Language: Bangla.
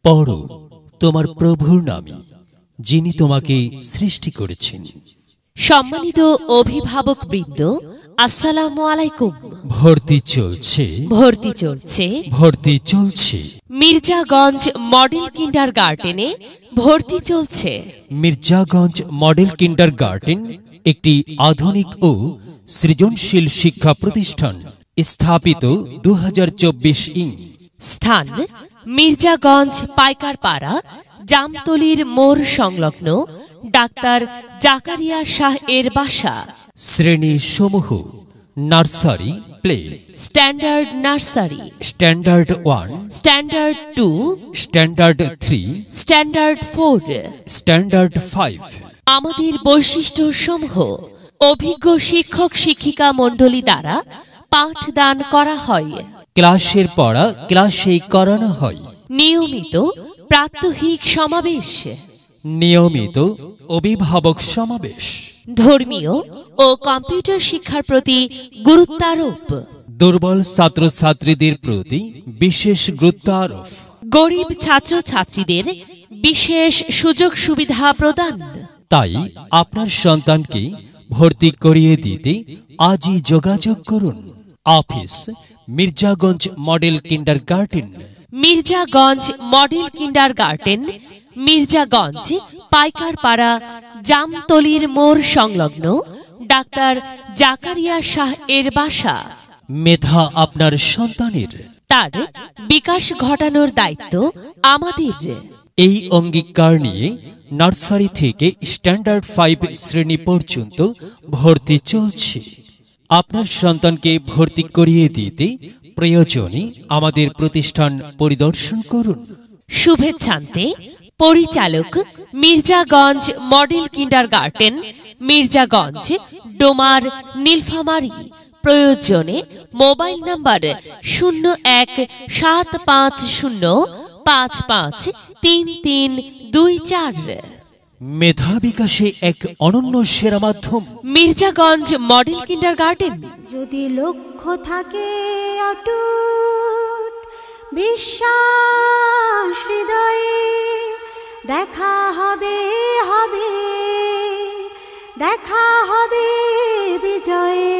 পড়ো তোমার প্রভুর নামে, যিনি তোমাকে সৃষ্টি করেছেন। সম্মানিত অভিভাবক বৃন্দ, আসসালামু আলাইকুম। ভর্তি চলছে, ভর্তি চলছে, ভর্তি চলছে। মির্জাগঞ্জ মডেল কিন্ডারগার্টেনে ভর্তি চলছে। মির্জাগঞ্জ মডেল কিন্ডারগার্টেন একটি আধুনিক ও সৃজনশীল শিক্ষা প্রতিষ্ঠান, স্থাপিত 2024 স্থান মির্জাগঞ্জ পাইকারপাড়া, জামতলির মোড় সংলগ্ন ডাক্তার জাকারিয়া শাহ এর বাসা। শ্রেণী সমূহ nursery, play, standard nursery, standard 1, standard 2, standard 3, standard 4, standard 5। আমাদের বৈশিষ্ট্য সমূহ: অভিজ্ঞ শিক্ষক শিক্ষিকা মণ্ডলী দ্বারা পাঠদান করা হয়। ক্লাসের পড়া ক্লাসেই করানো হয়। নিয়মিত প্রাত্যহিক সমাবেশ, নিয়মিত অভিভাবক সমাবেশ। ধর্মীয় ও কম্পিউটার শিক্ষার প্রতি গুরুত্বারোপ। দুর্বল ছাত্রছাত্রীদের প্রতি বিশেষ গুরুত্ব আরোপ। গরিব ছাত্রছাত্রীদের বিশেষ সুযোগ সুবিধা প্রদান। তাই আপনার সন্তানকে ভর্তি করিয়ে দিতে আজই যোগাযোগ করুন। Office Mirzaganj model kindergarten, Mirzaganj model kindergarten, Mirzaganj Paikarpara, জামতলির মোড় সংলগ্ন ডাক্তার জাকারিয়া শাহ এর বাসা। মেধা আপনার সন্তানের, তার বিকাশ ঘটানোর দায়িত্ব আমাদের। এই অঙ্গীকার নিয়ে নার্সারি থেকে স্ট্যান্ডার্ড 5 শ্রেণী পর্যন্ত ভর্তি চলছে। আপনার সন্তানকে ভর্তি করিয়ে দিতে প্রয়োজনে আমাদের প্রতিষ্ঠান পরিদর্শন করুন। শুভেচ্ছান্তে পরিচালক, মির্জাগঞ্জ মডেল কিন্ডারগার্টেন, মির্জাগঞ্জ, ডোমার, নীলফামারী। প্রয়োজনে মোবাইল নাম্বার 017505533324। মেধা বিকাশে এক অনন্য সেরা মাধ্যম মির্জাগঞ্জ মডেল কিন্ডারগার্টেন। যদি লক্ষ্য থাকে অটুট বিশ্বাস হৃদয়ে, দেখা হবে হবে, দেখা হবে বিজয়ে।